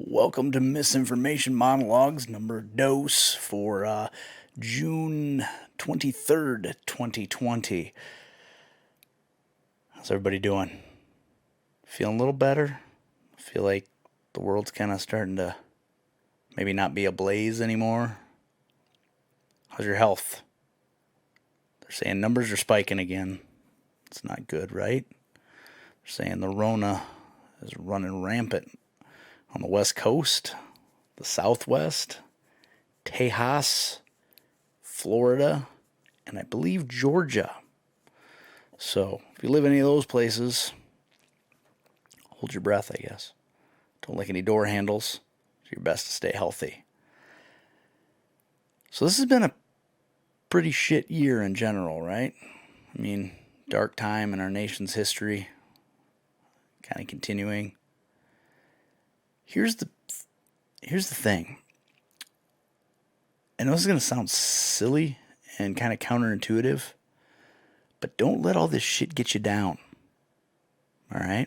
Welcome to Misinformation Monologues, number dose for June 23rd, 2020. How's everybody doing? Feeling a little better? Feel like the world's kind of starting to maybe not be ablaze anymore. How's your health? They're saying numbers are spiking again. It's not good, right? They're saying the Rona is running rampant on the West Coast, the Southwest, Tejas, Florida, and I believe Georgia. So if you live in any of those places, hold your breath, I guess. Don't lick any door handles. Do your best to stay healthy. So this has been a pretty shit year in general, right? I mean, dark time in our nation's history, kind of continuing. Here's the thing. I know this is going to sound silly and kind of counterintuitive, but don't let all this shit get you down. All right?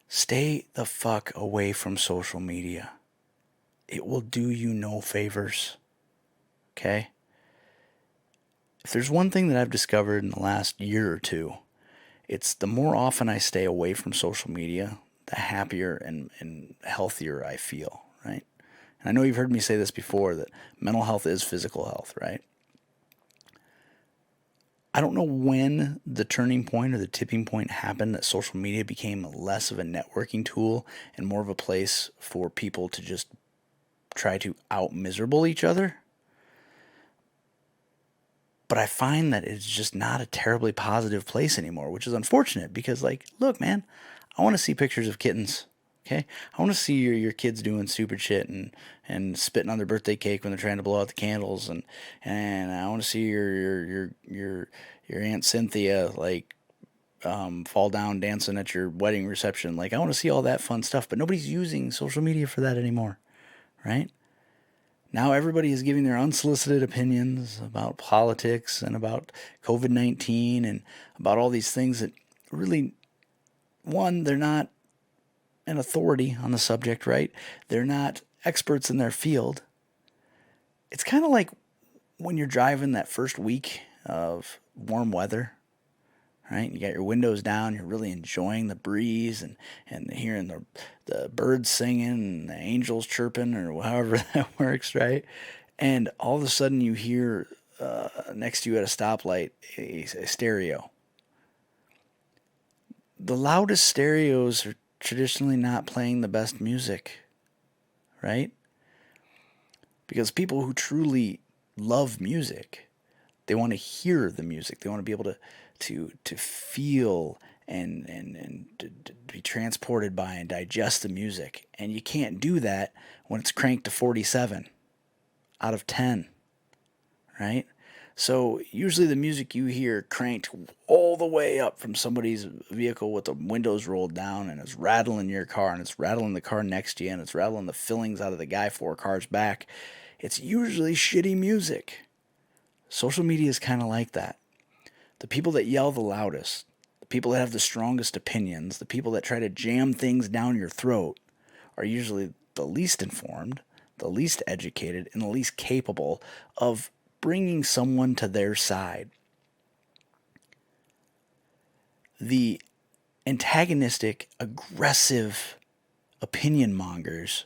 Stay the fuck away from social media. It will do you no favors. Okay? If there's one thing that I've discovered in the last year or two, it's the more often I stay away from social media, the happier and healthier I feel, right? And I know you've heard me say this before, that mental health is physical health, right? I don't know when the turning point or the tipping point happened that social media became less of a networking tool and more of a place for people to just try to out miserable each other. But I find that it's just not a terribly positive place anymore, which is unfortunate because, like, look, man, I want to see pictures of kittens. Okay, I want to see your kids doing stupid shit and spitting on their birthday cake when they're trying to blow out the candles, and I want to see your Aunt Cynthia like fall down dancing at your wedding reception. Like, I want to see all that fun stuff, but nobody's using social media for that anymore, right? Now everybody is giving their unsolicited opinions about politics and about COVID-19 and about all these things that really, one, they're not an authority on the subject, right? They're not experts in their field. It's kind of like when you're driving that first week of warm weather, right? You got your windows down, you're really enjoying the breeze and hearing the birds singing and the angels chirping or however that works, right? And all of a sudden you hear next to you at a stoplight a stereo. The loudest stereos are traditionally not playing the best music, right? Because people who truly love music, they want to hear the music. They want to be able to feel and to be transported by and digest the music. And you can't do that when it's cranked to 47 out of 10, right? So usually the music you hear cranked all the way up from somebody's vehicle with the windows rolled down, and it's rattling your car, and it's rattling the car next to you, and it's rattling the fillings out of the guy 4 cars back. It's usually shitty music. Social media is kind of like that. The people that yell the loudest, the people that have the strongest opinions, the people that try to jam things down your throat are usually the least informed, the least educated, and the least capable of bringing someone to their side. The antagonistic, aggressive opinion mongers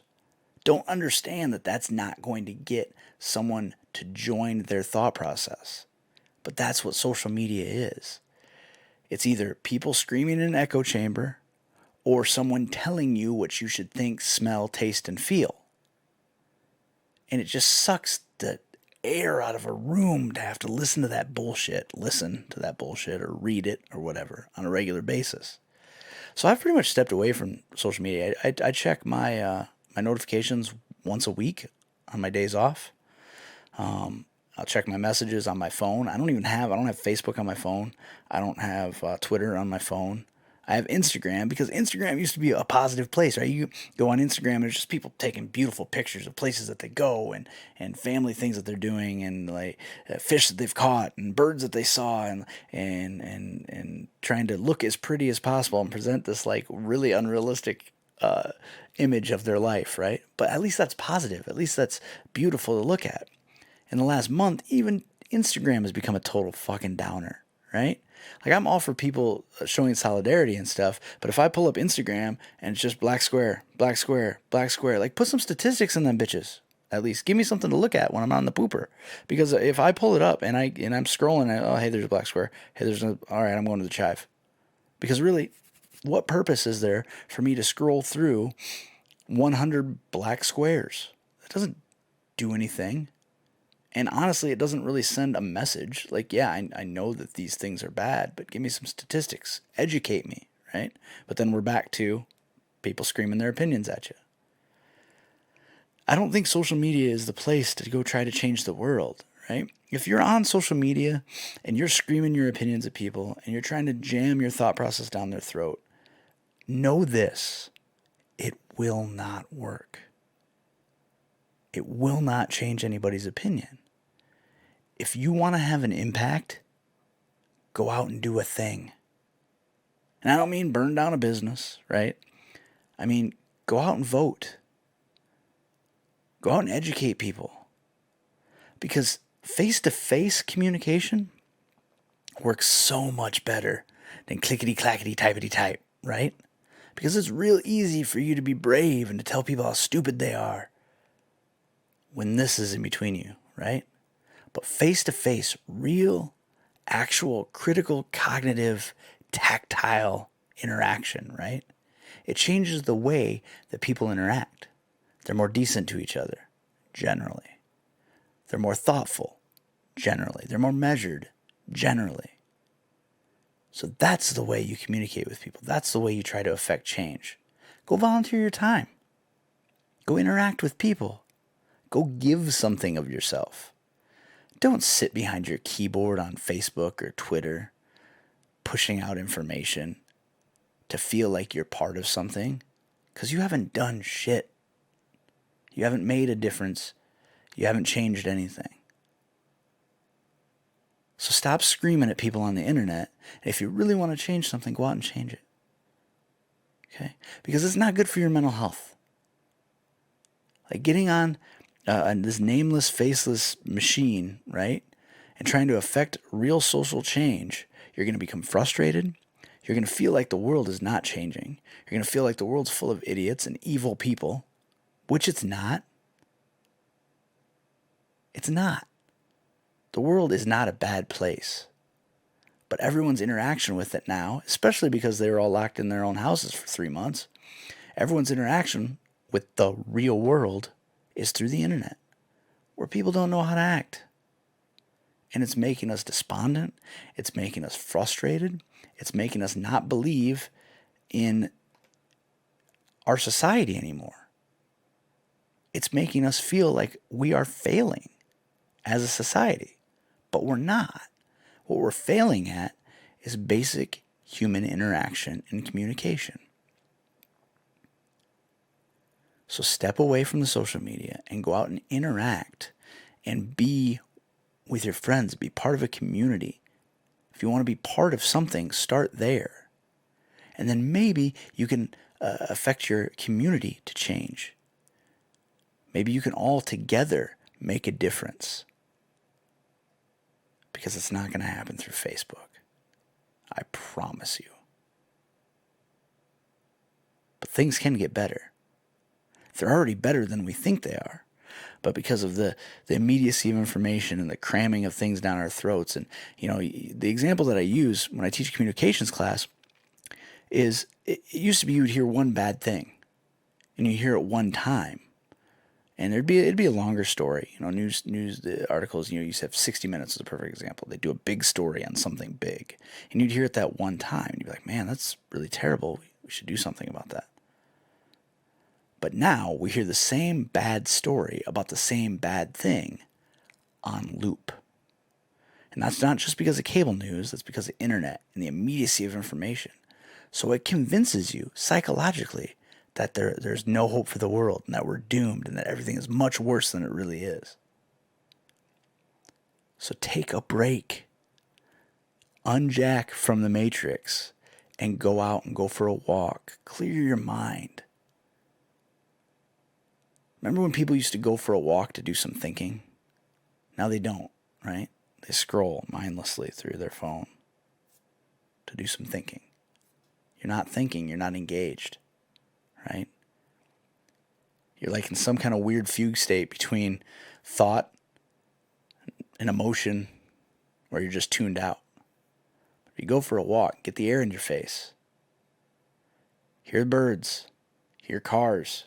don't understand that that's not going to get someone to join their thought process. But that's what social media is. It's either people screaming in an echo chamber or someone telling you what you should think, smell, taste, and feel. And it just sucks the air out of a room to have to listen to that bullshit, or read it or whatever on a regular basis. So I've pretty much stepped away from social media. I check my notifications once a week on my days off. I'll check my messages on my phone. I don't have Facebook on my phone. I don't have Twitter on my phone. I have Instagram because Instagram used to be a positive place, right? You go on Instagram and there's just people taking beautiful pictures of places that they go and family things that they're doing and like fish that they've caught and birds that they saw and trying to look as pretty as possible and present this like really unrealistic image of their life, right? But at least that's positive. At least that's beautiful to look at. In the last month, even Instagram has become a total fucking downer, right? Like, I'm all for people showing solidarity and stuff, but if I pull up Instagram and it's just black square, black square, black square, like, put some statistics in them bitches. At least give me something to look at when I'm on the pooper. Because if I pull it up and I'm scrolling, oh, hey, there's a black square. Hey, all right, I'm going to the chive. Because really, what purpose is there for me to scroll through 100 black squares? It doesn't do anything. And honestly, it doesn't really send a message. Like, yeah, I know that these things are bad, but give me some statistics. Educate me, right? But then we're back to people screaming their opinions at you. I don't think social media is the place to go try to change the world, right? If you're on social media and you're screaming your opinions at people and you're trying to jam your thought process down their throat, know this: it will not work. It will not change anybody's opinion. If you want to have an impact, go out and do a thing. And I don't mean burn down a business, right? I mean, go out and vote. Go out and educate people. Because face-to-face communication works so much better than clickety-clackety typety type, right? Because it's real easy for you to be brave and to tell people how stupid they are when this is in between you, right? But face-to-face, real, actual, critical, cognitive, tactile interaction, right? It changes the way that people interact. They're more decent to each other, generally. They're more thoughtful, generally. They're more measured, generally. So that's the way you communicate with people. That's the way you try to affect change. Go volunteer your time. Go interact with people. Go give something of yourself. Don't sit behind your keyboard on Facebook or Twitter pushing out information to feel like you're part of something, because you haven't done shit. You haven't made a difference. You haven't changed anything. So stop screaming at people on the internet. And if you really want to change something, go out and change it. Okay? Because it's not good for your mental health. Like getting on this nameless, faceless machine, right? And trying to affect real social change, you're going to become frustrated. You're going to feel like the world is not changing. You're going to feel like the world's full of idiots and evil people, which it's not. It's not. The world is not a bad place. But everyone's interaction with it now, especially because they were all locked in their own houses for 3 months, everyone's interaction with the real world is through the internet, where people don't know how to act. And it's making us despondent. It's making us frustrated. It's making us not believe in our society anymore. It's making us feel like we are failing as a society, but we're not. What we're failing at is basic human interaction and communication. So step away from the social media and go out and interact and be with your friends, be part of a community. If you want to be part of something, start there. And then maybe you can affect your community to change. Maybe you can all together make a difference. Because it's not going to happen through Facebook. I promise you. But things can get better. They're already better than we think they are. But because of the immediacy of information and the cramming of things down our throats, and the example that I use when I teach a communications class is it used to be you would hear one bad thing and you hear it one time. And it'd be a longer story. News the articles, you used to have 60 Minutes as a perfect example. They'd do a big story on something big. And you'd hear it that one time. And you'd be like, man, that's really terrible. We should do something about that. But now we hear the same bad story about the same bad thing on loop. And that's not just because of cable news. That's because of internet and the immediacy of information. So it convinces you psychologically that there's no hope for the world and that we're doomed and that everything is much worse than it really is. So take a break. Unjack from the matrix and go out and go for a walk. Clear your mind. Remember when people used to go for a walk to do some thinking? Now they don't, right? They scroll mindlessly through their phone to do some thinking. You're not thinking, you're not engaged, right? You're like in some kind of weird fugue state between thought and emotion where you're just tuned out. If you go for a walk, get the air in your face. Hear the birds, hear cars,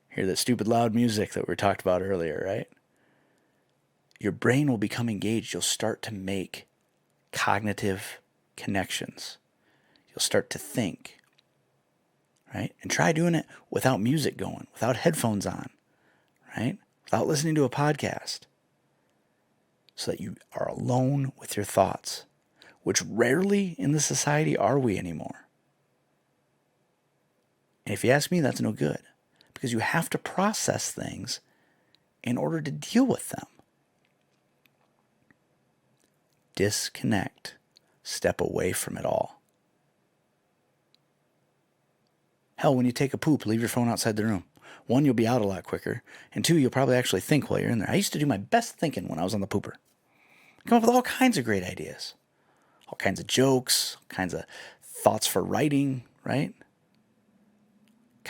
hear that stupid loud music that we talked about earlier, right? Your brain will become engaged. You'll start to make cognitive connections. You'll start to think, right? And try doing it without music going, without headphones on, right? Without listening to a podcast. So that you are alone with your thoughts, which rarely in this society are we anymore. And if you ask me, that's no good, because you have to process things in order to deal with them. Disconnect. Step away from it all. Hell, when you take a poop, leave your phone outside the room. 1, you'll be out a lot quicker. And 2, you'll probably actually think while you're in there. I used to do my best thinking when I was on the pooper. Come up with all kinds of great ideas. All kinds of jokes, all kinds of thoughts for writing, right?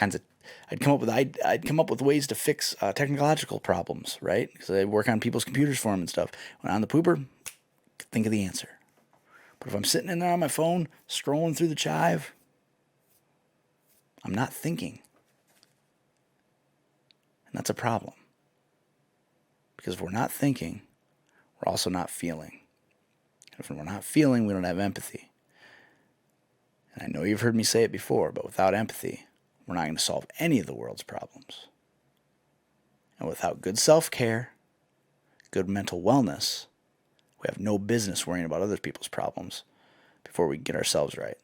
I'd come up with ways to fix technological problems, right? Because I work on people's computers for them and stuff. When I'm on the pooper, think of the answer. But if I'm sitting in there on my phone, scrolling through the chive, I'm not thinking. And that's a problem. Because if we're not thinking, we're also not feeling. And if we're not feeling, we don't have empathy. And I know you've heard me say it before, but without empathy, we're not going to solve any of the world's problems. And without good self-care, good mental wellness, we have no business worrying about other people's problems before we get ourselves right.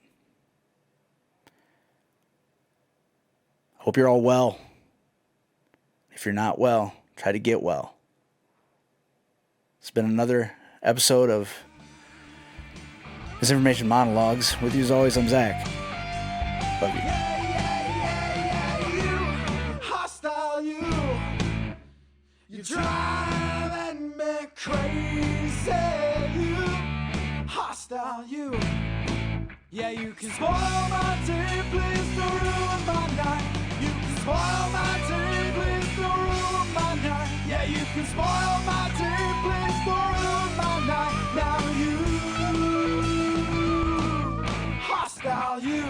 Hope you're all well. If you're not well, try to get well. It's been another episode of Misinformation Monologues. With you as always, I'm Zach. Love you. You're driving me crazy, you hostile, you. Yeah, you can spoil my day, please don't ruin my night. You can spoil my day, please don't ruin my night. Yeah, you can spoil my day, please don't ruin my night. Now you, hostile, you.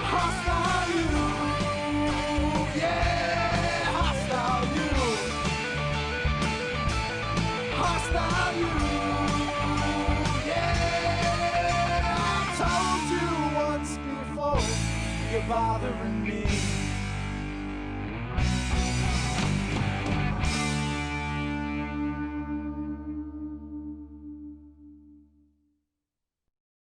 Hostile, you. Yeah. Hostile you, yeah. I told you once before, you're bothering me.